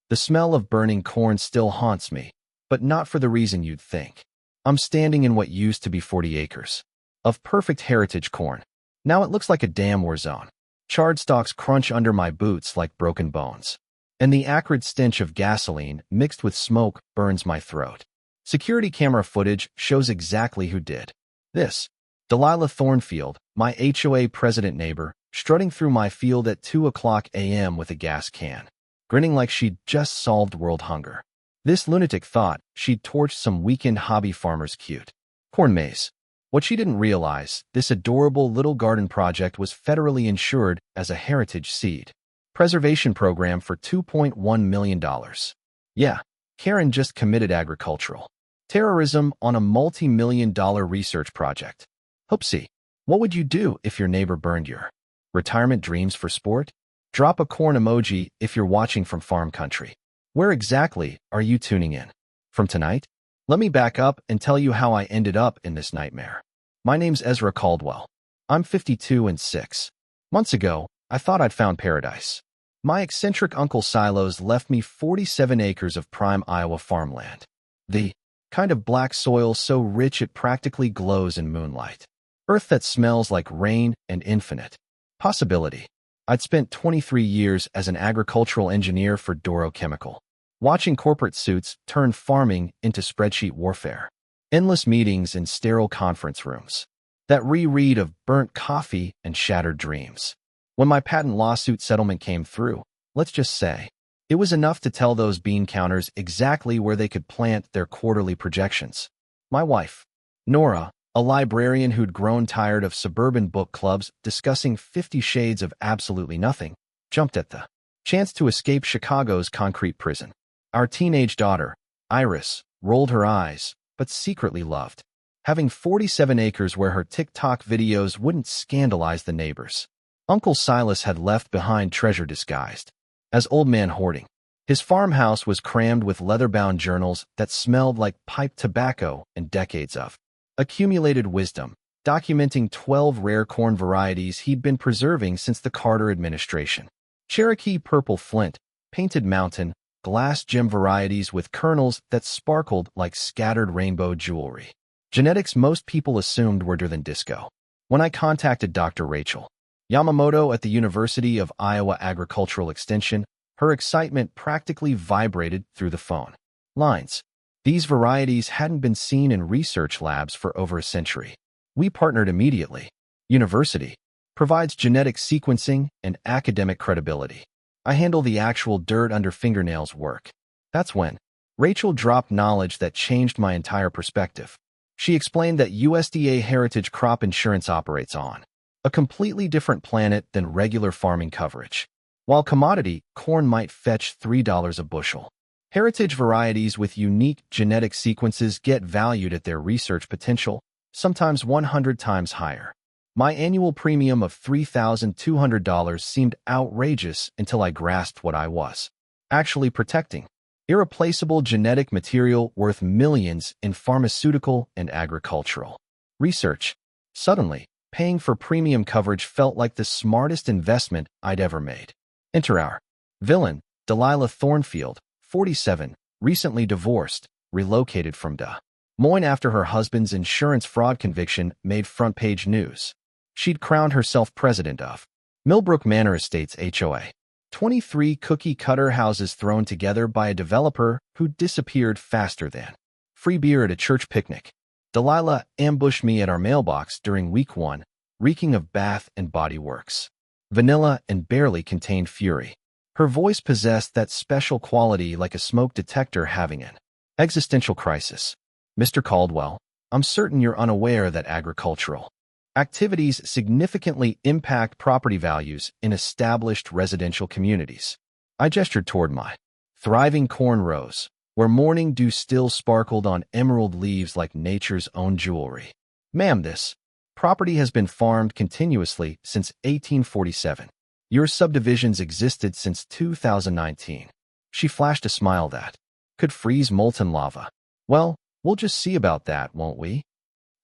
The smell of burning corn still haunts me, but not for the reason you'd think. I'm standing in what used to be 40 acres of perfect heritage corn. Now it looks like a damn war zone. Charred stalks crunch under my boots like broken bones, and the acrid stench of gasoline mixed with smoke burns my throat. Security camera footage shows exactly who did this. Delilah Thornfield, my HOA president neighbor, strutting through my field at 2 a.m. with a gas can, grinning like she'd just solved world hunger. This lunatic thought she'd torched some weekend hobby farmer's cute corn maze. What she didn't realize, this adorable little garden project was federally insured as a heritage seed preservation program for $2.1 million. Yeah, Karen just committed agricultural terrorism on a multi-million-dollar research project. Hoopsie, what would you do if your neighbor burned your retirement dreams for sport? Drop a corn emoji if you're watching from farm country. Where exactly are you tuning in from tonight? Let me back up and tell you how I ended up in this nightmare. My name's Ezra Caldwell. I'm 52 and 6 months ago, I thought I'd found paradise. My eccentric Uncle Silos left me 47 acres of prime Iowa farmland. The kind of black soil so rich it practically glows in moonlight. Earth that smells like rain and infinite possibility. I'd spent 23 years as an agricultural engineer for Doro Chemical, watching corporate suits turn farming into spreadsheet warfare. Endless meetings in sterile conference rooms that reread of burnt coffee and shattered dreams. When my patent lawsuit settlement came through, let's just say, it was enough to tell those bean counters exactly where they could plant their quarterly projections. My wife, Nora, a librarian who'd grown tired of suburban book clubs discussing 50 Shades of absolutely nothing, jumped at the chance to escape Chicago's concrete prison. Our teenage daughter, Iris, rolled her eyes, but secretly loved having 47 acres where her TikTok videos wouldn't scandalize the neighbors. Uncle Silas had left behind treasure disguised as old man hoarding. His farmhouse was crammed with leather-bound journals that smelled like pipe tobacco and decades of accumulated wisdom, documenting 12 rare corn varieties he'd been preserving since the Carter administration. Cherokee purple flint, painted mountain, glass gem varieties with kernels that sparkled like scattered rainbow jewelry. Genetics most people assumed were better than disco. When I contacted Dr. Rachel Yamamoto at the University of Iowa Agricultural Extension, her excitement practically vibrated through the phone lines. These varieties hadn't been seen in research labs for over a century. We partnered immediately. University provides genetic sequencing and academic credibility. I handle the actual dirt under fingernails work. That's when Rachel dropped knowledge that changed my entire perspective. She explained that USDA heritage crop insurance operates on a completely different planet than regular farming coverage. While commodity corn might fetch $3 a bushel, heritage varieties with unique genetic sequences get valued at their research potential, sometimes 100 times higher. My annual premium of $3,200 seemed outrageous until I grasped what I was actually protecting: irreplaceable genetic material worth millions in pharmaceutical and agricultural research. Suddenly, paying for premium coverage felt like the smartest investment I'd ever made. Enter our villain, Delilah Thornfield, 47, recently divorced, relocated from Des Moines after her husband's insurance fraud conviction made front-page news. She'd crowned herself president of Millbrook Manor Estates HOA. 23 cookie-cutter houses thrown together by a developer who disappeared faster than free beer at a church picnic. Delilah ambushed me at our mailbox during week 1, reeking of Bath and Body Works, vanilla, and barely contained fury. Her voice possessed that special quality like a smoke detector having an existential crisis. Mr. Caldwell, I'm certain you're unaware that agricultural activities significantly impact property values in established residential communities. I gestured toward my thriving corn rows, where morning dew still sparkled on emerald leaves like nature's own jewelry. Ma'am, this property has been farmed continuously since 1847. Your subdivisions existed since 2019. She flashed a smile that could freeze molten lava. Well, we'll just see about that, won't we?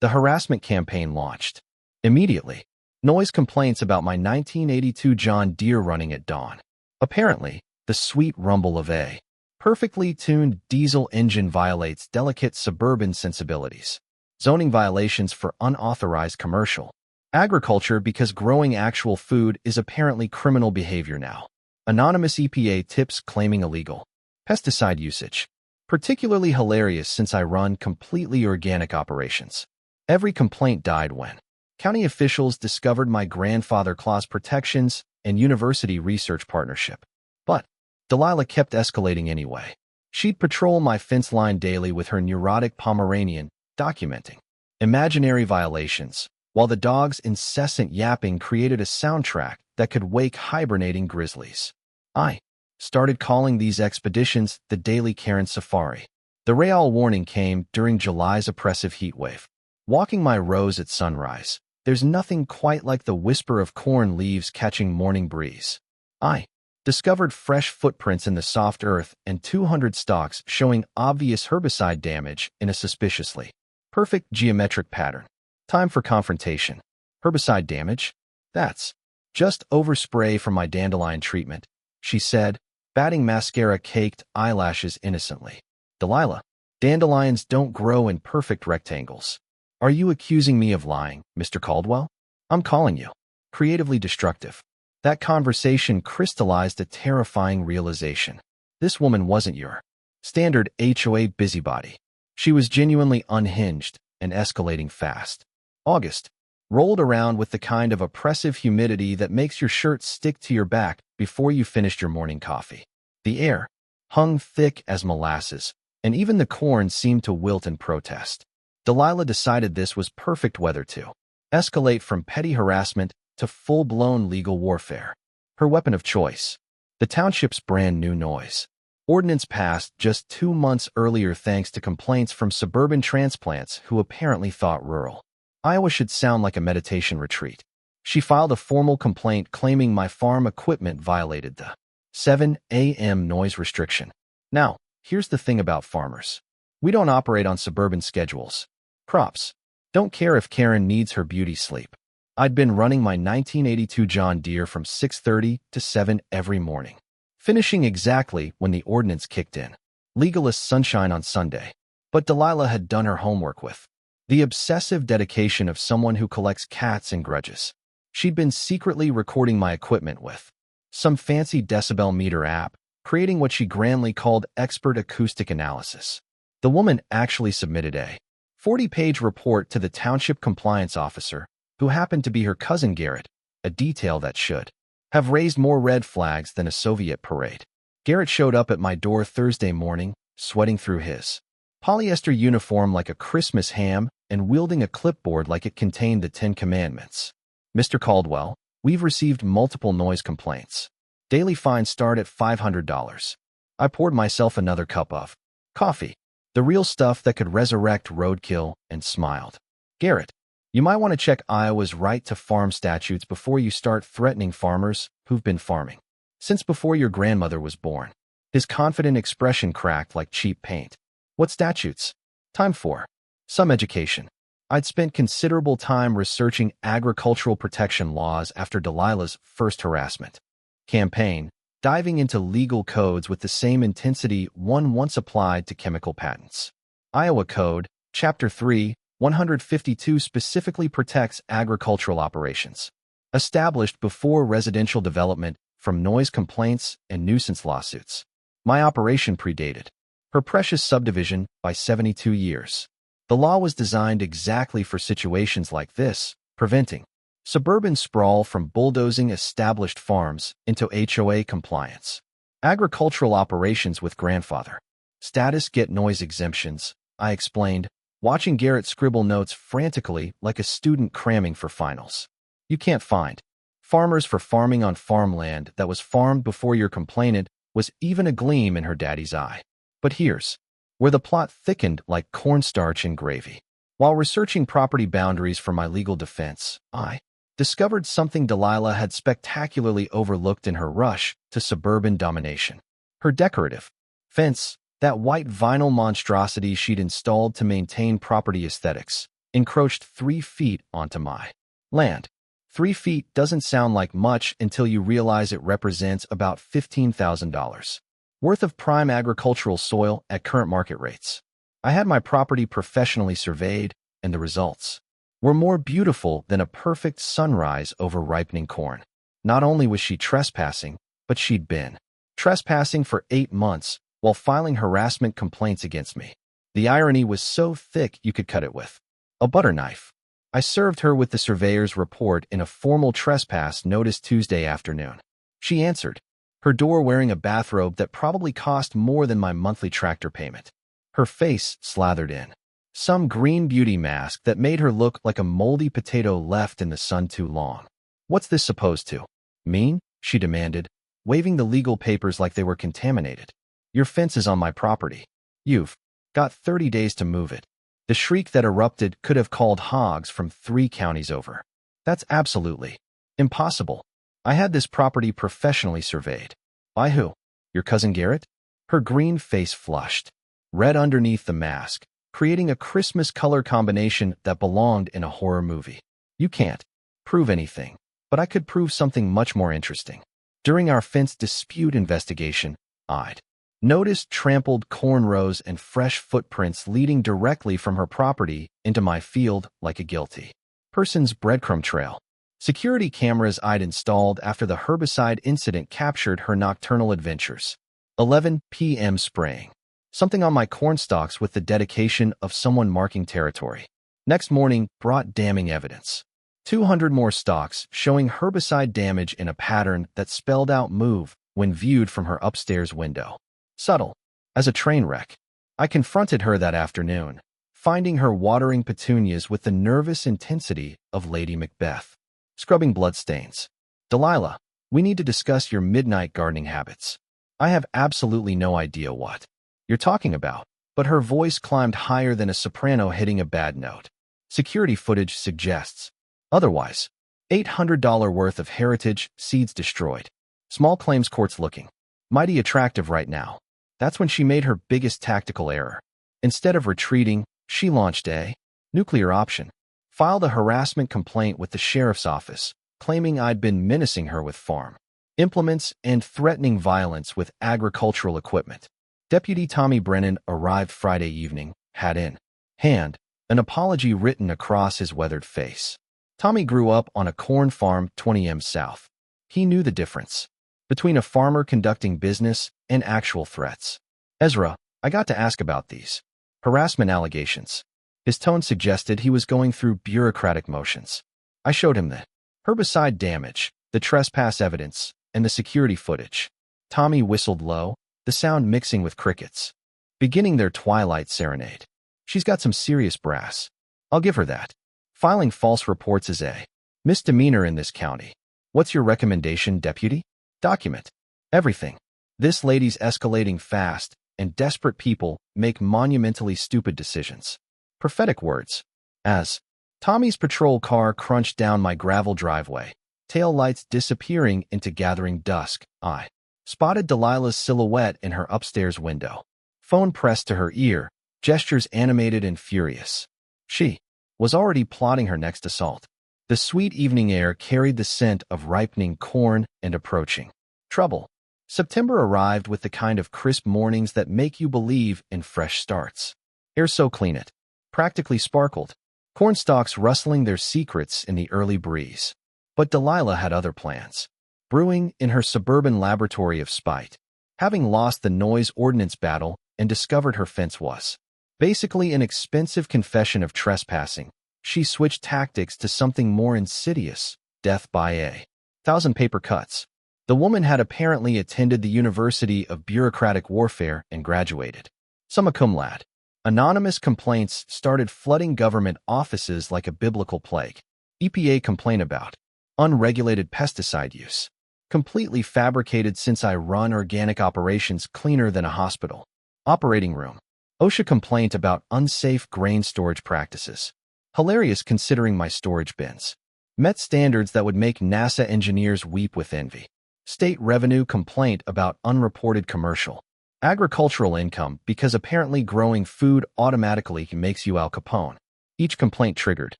The harassment campaign launched. Immediately, noise complaints about my 1982 John Deere running at dawn. Apparently, the sweet rumble of a Perfectly tuned diesel engine violates delicate suburban sensibilities. Zoning violations for unauthorized commercial agriculture because growing actual food is apparently criminal behavior now. Anonymous EPA tips claiming illegal pesticide usage. Particularly hilarious since I run completely organic operations. Every complaint died when county officials discovered my grandfather clause protections and university research partnership. But Delilah kept escalating anyway. She'd patrol my fence line daily with her neurotic Pomeranian, documenting imaginary violations, while the dog's incessant yapping created a soundtrack that could wake hibernating grizzlies. I started calling these expeditions the Daily Karen Safari. The Real warning came during July's oppressive heat wave. Walking my rows at sunrise, there's nothing quite like the whisper of corn leaves catching morning breeze. I discovered fresh footprints in the soft earth and 200 stalks showing obvious herbicide damage in a suspiciously perfect geometric pattern. Time for confrontation. Herbicide damage? That's just overspray from my dandelion treatment, she said, batting mascara-caked eyelashes innocently. Delilah, dandelions don't grow in perfect rectangles. Are you accusing me of lying, Mr. Caldwell? I'm calling you creatively destructive. That conversation crystallized a terrifying realization. This woman wasn't your standard HOA busybody. She was genuinely unhinged and escalating fast. August rolled around with the kind of oppressive humidity that makes your shirt stick to your back before you finished your morning coffee. The air hung thick as molasses, and even the corn seemed to wilt in protest. Delilah decided this was perfect weather to escalate from petty harassment to full-blown legal warfare. Her weapon of choice, the township's brand new noise ordinance passed just 2 months earlier thanks to complaints from suburban transplants who apparently thought rural Iowa should sound like a meditation retreat. She filed a formal complaint claiming my farm equipment violated the 7 a.m. noise restriction. Now, here's the thing about farmers. We don't operate on suburban schedules. Crops don't care if Karen needs her beauty sleep. I'd been running my 1982 John Deere from 6:30 to 7 every morning, finishing exactly when the ordinance kicked in. Legalist sunshine on Sunday. But Delilah had done her homework with the obsessive dedication of someone who collects cats and grudges. She'd been secretly recording my equipment with some fancy decibel meter app, creating what she grandly called expert acoustic analysis. The woman actually submitted a 40-page report to the township compliance officer, who happened to be her cousin Garrett, a detail that should have raised more red flags than a Soviet parade. Garrett showed up at my door Thursday morning, sweating through his polyester uniform like a Christmas ham and wielding a clipboard like it contained the 10 Commandments. Mr. Caldwell, we've received multiple noise complaints. Daily fines start at $500. I poured myself another cup of coffee, the real stuff that could resurrect roadkill, and smiled. Garrett, you might want to check Iowa's right to farm statutes before you start threatening farmers who've been farming since before your grandmother was born. His confident expression cracked like cheap paint. What statutes? Time for some education. I'd spent considerable time researching agricultural protection laws after Delilah's first harassment campaign, diving into legal codes with the same intensity one once applied to chemical patents. Iowa Code, Chapter 3, 152 specifically protects agricultural operations established before residential development from noise complaints and nuisance lawsuits. My operation predated her precious subdivision by 72 years. The law was designed exactly for situations like this, preventing suburban sprawl from bulldozing established farms into HOA compliance. Agricultural operations with grandfather status get noise exemptions, I explained, watching Garrett scribble notes frantically like a student cramming for finals. You can't find farmers for farming on farmland that was farmed before your complainant was even a gleam in her daddy's eye. But here's where the plot thickened like cornstarch in gravy. While researching property boundaries for my legal defense, I discovered something Delilah had spectacularly overlooked in her rush to suburban domination. Her decorative fence, that white vinyl monstrosity she'd installed to maintain property aesthetics, encroached 3 feet onto my land. 3 feet doesn't sound like much until you realize it represents about $15,000 worth of prime agricultural soil at current market rates. I had my property professionally surveyed, and the results were more beautiful than a perfect sunrise over ripening corn. Not only was she trespassing, but she'd been trespassing for 8 months while filing harassment complaints against me. The irony was so thick you could cut it with a butter knife. I served her with the surveyor's report in a formal trespass notice Tuesday afternoon. She answered, her door wearing a bathrobe that probably cost more than my monthly tractor payment. Her face slathered in some green beauty mask that made her look like a moldy potato left in the sun too long. What's this supposed to mean? She demanded, waving the legal papers like they were contaminated. Your fence is on my property. You've got 30 days to move it. The shriek that erupted could have called hogs from 3 counties over. That's absolutely impossible. I had this property professionally surveyed. By who? Your cousin Garrett? Her green face flushed, red underneath the mask, creating a Christmas color combination that belonged in a horror movie. You can't prove anything, but I could prove something much more interesting. During our fence dispute investigation, I'd noticed trampled corn rows and fresh footprints leading directly from her property into my field like a guilty person's breadcrumb trail. Security cameras I'd installed after the herbicide incident captured her nocturnal adventures. 11 p.m. spraying something on my corn stalks with the dedication of someone marking territory. Next morning brought damning evidence. 200 more stalks showing herbicide damage in a pattern that spelled out move when viewed from her upstairs window. Subtle as a train wreck. I confronted her that afternoon, finding her watering petunias with the nervous intensity of Lady Macbeth, scrubbing bloodstains. Delilah, we need to discuss your midnight gardening habits. I have absolutely no idea what you're talking about, but her voice climbed higher than a soprano hitting a bad note. Security footage suggests otherwise. $800 worth of heritage seeds destroyed. Small claims courts looking mighty attractive right now. That's when she made her biggest tactical error. Instead of retreating, she launched a nuclear option. Filed a harassment complaint with the sheriff's office, claiming I'd been menacing her with farm implements and threatening violence with agricultural equipment. Deputy Tommy Brennan arrived Friday evening, hat in hand, an apology written across his weathered face. Tommy grew up on a corn farm 20 m south. He knew the difference between a farmer conducting business and actual threats. Ezra, I got to ask about these harassment allegations. His tone suggested he was going through bureaucratic motions. I showed him the herbicide damage, the trespass evidence, and the security footage. Tommy whistled low, the sound mixing with crickets, beginning their twilight serenade. She's got some serious brass. I'll give her that. Filing false reports is a misdemeanor in this county. What's your recommendation, deputy? Document everything. This lady's escalating fast, and desperate people make monumentally stupid decisions. Prophetic words. As Tommy's patrol car crunched down my gravel driveway, tail lights disappearing into gathering dusk, I spotted Delilah's silhouette in her upstairs window. Phone pressed to her ear, gestures animated and furious. She was already plotting her next assault. The sweet evening air carried the scent of ripening corn and approaching trouble. September arrived with the kind of crisp mornings that make you believe in fresh starts. Air so clean it practically sparkled, corn stalks rustling their secrets in the early breeze. But Delilah had other plans, brewing in her suburban laboratory of spite. Having lost the noise ordinance battle and discovered her fence was basically an expensive confession of trespassing, she switched tactics to something more insidious, death by a thousand paper cuts. The woman had apparently attended the University of Bureaucratic Warfare and graduated summa cum laude. Anonymous complaints started flooding government offices like a biblical plague. EPA complaint about unregulated pesticide use. Completely fabricated since I run organic operations cleaner than a hospital. Operating room. OSHA complaint about unsafe grain storage practices. Hilarious considering my storage bins met standards that would make NASA engineers weep with envy. State revenue complaint about unreported commercial agricultural income because apparently growing food automatically makes you Al Capone. Each complaint triggered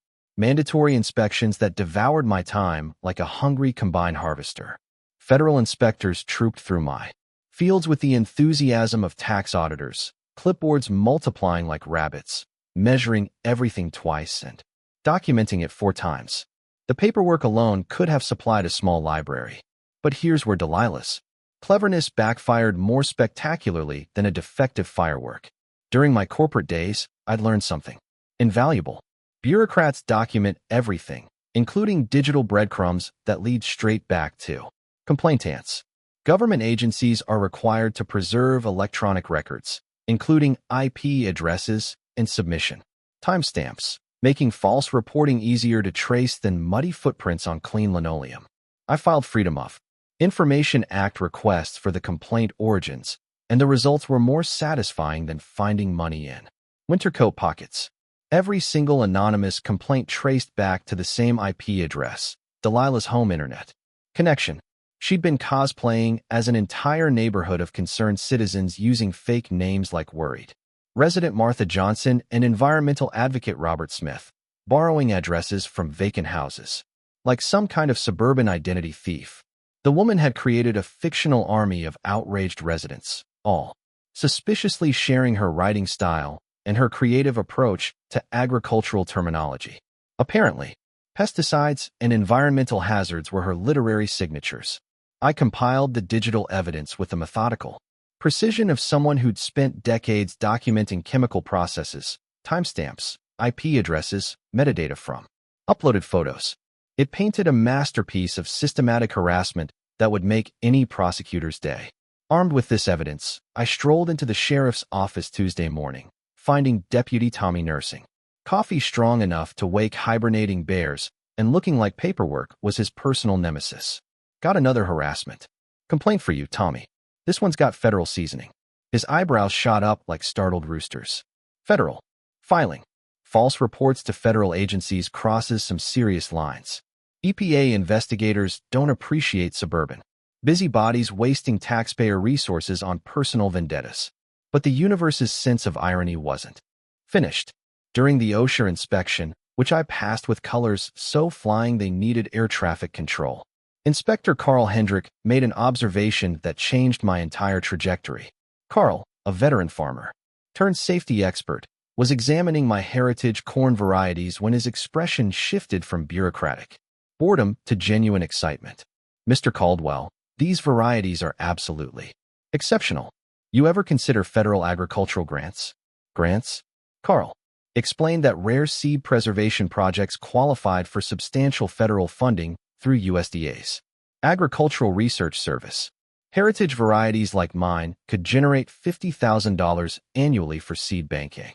mandatory inspections that devoured my time like a hungry combine harvester. Federal inspectors trooped through my Fields with the enthusiasm of tax auditors, clipboards multiplying like rabbits, measuring everything twice and documenting it 4 times. The paperwork alone could have supplied a small library. But here's where Delilah's cleverness backfired more spectacularly than a defective firework. During my corporate days, I'd learned something invaluable. Bureaucrats document everything, including digital breadcrumbs that lead straight back to complainants. Government agencies are required to preserve electronic records, including IP addresses and submission timestamps, making false reporting easier to trace than muddy footprints on clean linoleum. I filed Freedom of Information Act requests for the complaint origins, and the results were more satisfying than finding money in winter coat pockets. Every single anonymous complaint traced back to the same IP address, Delilah's home internet connection. She'd been cosplaying as an entire neighborhood of concerned citizens using fake names like Worried Resident Martha Johnson and environmental advocate Robert Smith, borrowing addresses from vacant houses. Like some kind of suburban identity thief, the woman had created a fictional army of outraged residents, all suspiciously sharing her writing style and her creative approach to agricultural terminology. Apparently, pesticides and environmental hazards were her literary signatures. I compiled the digital evidence with the methodical precision of someone who'd spent decades documenting chemical processes, timestamps, IP addresses, metadata from uploaded photos. It painted a masterpiece of systematic harassment that would make any prosecutor's day. Armed with this evidence, I strolled into the sheriff's office Tuesday morning, finding Deputy Tommy nursing coffee strong enough to wake hibernating bears and looking like paperwork was his personal nemesis. Got another harassment complaint for you, Tommy. This one's got federal seasoning. His eyebrows shot up like startled roosters. Federal filing. False reports to federal agencies crosses some serious lines. EPA investigators don't appreciate suburban busybodies wasting taxpayer resources on personal vendettas. But the universe's sense of irony wasn't finished. During the OSHA inspection, which I passed with colors so flying they needed air traffic control, Inspector Carl Hendrick made an observation that changed my entire trajectory. Carl, a veteran farmer turned safety expert, was examining my heritage corn varieties when his expression shifted from bureaucratic boredom to genuine excitement. Mr. Caldwell, these varieties are absolutely exceptional. You ever consider federal agricultural grants? Grants? Carl explained that rare seed preservation projects qualified for substantial federal funding through USDA's Agricultural Research Service. Heritage varieties like mine could generate $50,000 annually for seed banking,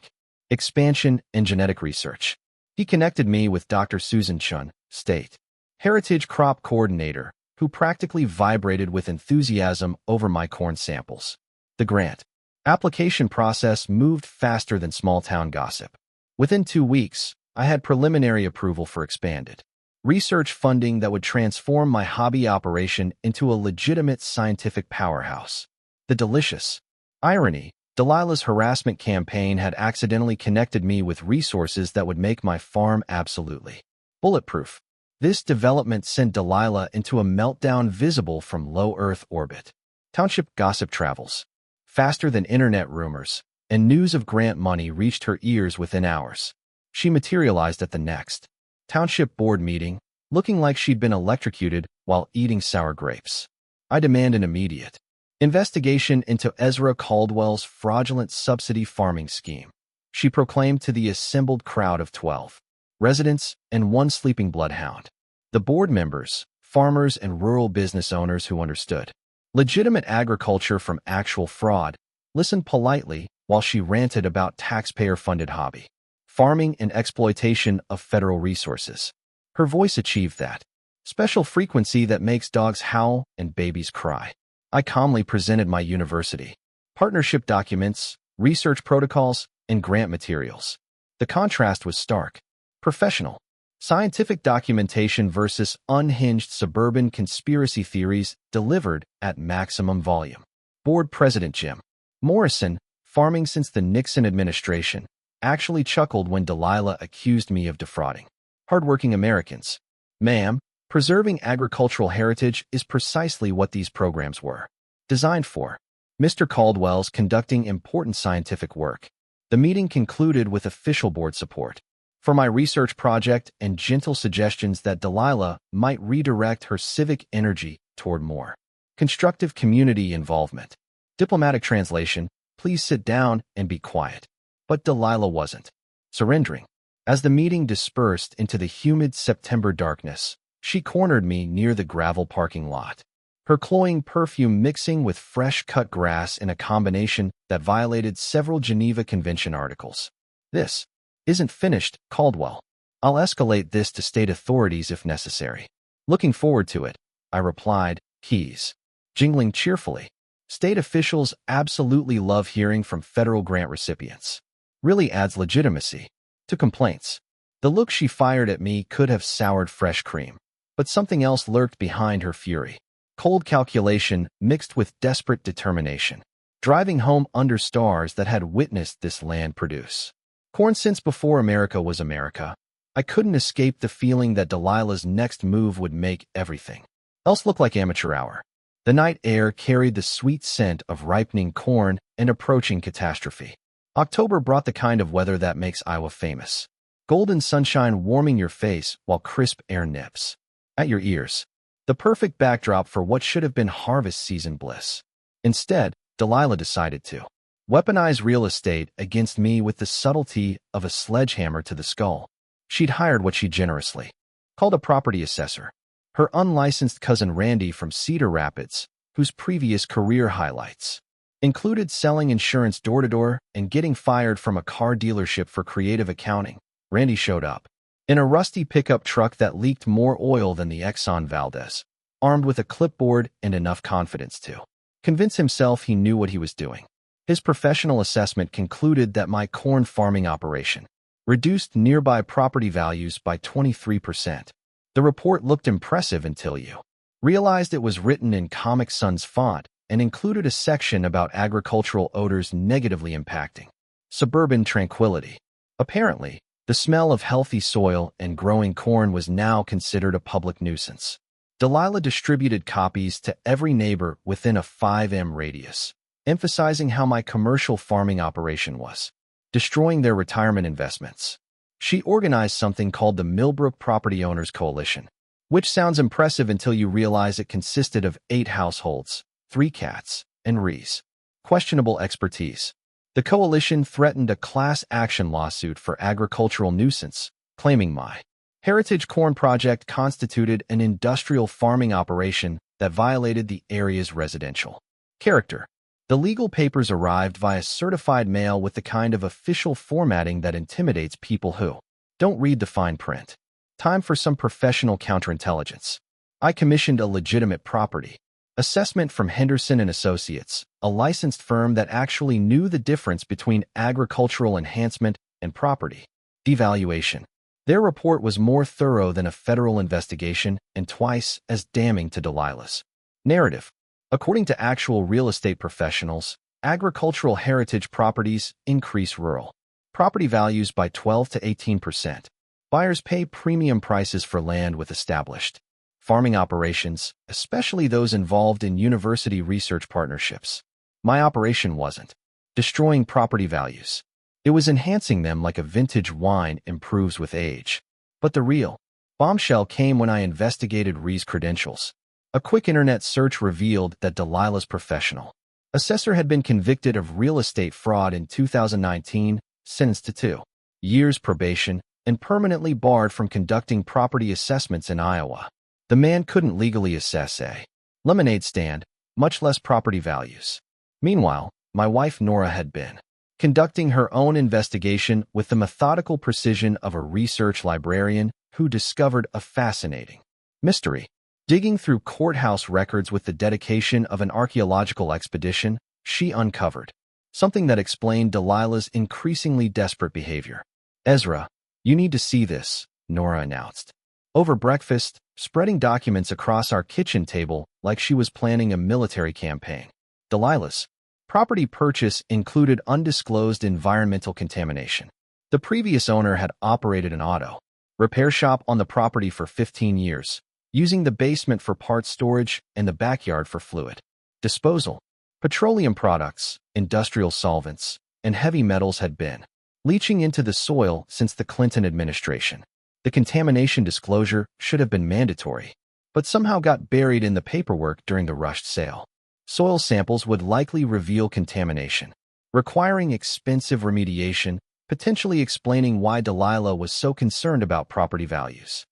expansion, and genetic research. He connected me with Dr. Susan Chun, State Heritage Crop Coordinator, who practically vibrated with enthusiasm over my corn samples. The grant application process moved faster than small-town gossip. Within 2 weeks, I had preliminary approval for expanded research funding that would transform my hobby operation into a legitimate scientific powerhouse. The delicious irony, Delilah's harassment campaign had accidentally connected me with resources that would make my farm absolutely bulletproof. This development sent Delilah into a meltdown visible from low Earth orbit. Township gossip travels faster than internet rumors, and news of grant money reached her ears within hours. She materialized at the next township board meeting, looking like she'd been electrocuted while eating sour grapes. I demand an immediate investigation into Ezra Caldwell's fraudulent subsidy farming scheme. She proclaimed to the assembled crowd of 12 residents and 1 sleeping bloodhound. The board members, farmers, and rural business owners who understood legitimate agriculture from actual fraud listened politely while she ranted about taxpayer-funded hobby farming and exploitation of federal resources. Her voice achieved that special frequency that makes dogs howl and babies cry. I calmly presented my university partnership documents, research protocols, and grant materials. The contrast was stark. Professional, scientific documentation versus unhinged suburban conspiracy theories delivered at maximum volume. Board President Jim Morrison, farming since the Nixon administration, actually chuckled when Delilah accused me of defrauding hardworking Americans. Ma'am, preserving agricultural heritage is precisely what these programs were designed for. Mr. Caldwell's conducting important scientific work. The meeting concluded with official board support for my research project and gentle suggestions that Delilah might redirect her civic energy toward more constructive community involvement. Diplomatic translation: please sit down and be quiet. But Delilah wasn't surrendering. As the meeting dispersed into the humid September darkness, she cornered me near the gravel parking lot, her cloying perfume mixing with fresh-cut grass in a combination that violated several Geneva Convention articles. "This isn't finished, Caldwell. I'll escalate this to state authorities if necessary." "Looking forward to it," I replied, keys jingling cheerfully. State officials absolutely love hearing from federal grant recipients. Really adds legitimacy to complaints. The look she fired at me could have soured fresh cream, but something else lurked behind her fury. Cold calculation mixed with desperate determination, driving home under stars that had witnessed this land produce corn since before America was America. I couldn't escape the feeling that Delilah's next move would make everything else look like amateur hour. The night air carried the sweet scent of ripening corn and approaching catastrophe. October brought the kind of weather that makes Iowa famous. Golden sunshine warming your face while crisp air nips at your ears. The perfect backdrop for what should have been harvest season bliss. Instead, Delilah decided to weaponize real estate against me with the subtlety of a sledgehammer to the skull. She'd hired what she generously called a property assessor, her unlicensed cousin Randy from Cedar Rapids, whose previous career highlights included selling insurance door-to-door and getting fired from a car dealership for creative accounting. Randy showed up in a rusty pickup truck that leaked more oil than the Exxon Valdez, armed with a clipboard and enough confidence to convince himself he knew what he was doing. His professional assessment concluded that my corn farming operation reduced nearby property values by 23%. The report looked impressive until you realized it was written in Comic Sans font and included a section about agricultural odors negatively impacting suburban tranquility. Apparently, the smell of healthy soil and growing corn was now considered a public nuisance. Delilah distributed copies to every neighbor within a 5 m radius, emphasizing how my commercial farming operation was destroying their retirement investments. She organized something called the Millbrook Property Owners Coalition, which sounds impressive until you realize it consisted of 8 households, 3 cats, and Ree's questionable expertise. The coalition threatened a class action lawsuit for agricultural nuisance, claiming my heritage corn project constituted an industrial farming operation that violated the area's residential character. The legal papers arrived via certified mail with the kind of official formatting that intimidates people who don't read the fine print. Time for some professional counterintelligence. I commissioned a legitimate property assessment from Henderson and Associates, a licensed firm that actually knew the difference between agricultural enhancement and property devaluation. Their report was more thorough than a federal investigation and twice as damning to Delilah's narrative. According to actual real estate professionals, agricultural heritage properties increase rural property values by 12 to 18%. Buyers pay premium prices for land with established farming operations, especially those involved in university research partnerships. My operation wasn't destroying property values. It was enhancing them like a vintage wine improves with age. But the real bombshell came when I investigated Ree's credentials. A quick internet search revealed that Delilah's professional assessor had been convicted of real estate fraud in 2019, sentenced to 2 years probation, and permanently barred from conducting property assessments in Iowa. The man couldn't legally assess a lemonade stand, much less property values. Meanwhile, my wife Nora had been conducting her own investigation with the methodical precision of a research librarian who discovered a fascinating mystery. Digging through courthouse records with the dedication of an archaeological expedition, she uncovered something that explained Delilah's increasingly desperate behavior. "Ezra, you need to see this," Nora announced. Over breakfast, spreading documents across our kitchen table like she was planning a military campaign. Delilah's property purchase included undisclosed environmental contamination. The previous owner had operated an auto repair shop on the property for 15 years, using the basement for parts storage and the backyard for fluid disposal. Petroleum products, industrial solvents, and heavy metals had been leaching into the soil since the Clinton administration. The contamination disclosure should have been mandatory, but somehow got buried in the paperwork during the rushed sale. Soil samples would likely reveal contamination, requiring expensive remediation, potentially explaining why Delilah was so concerned about property values.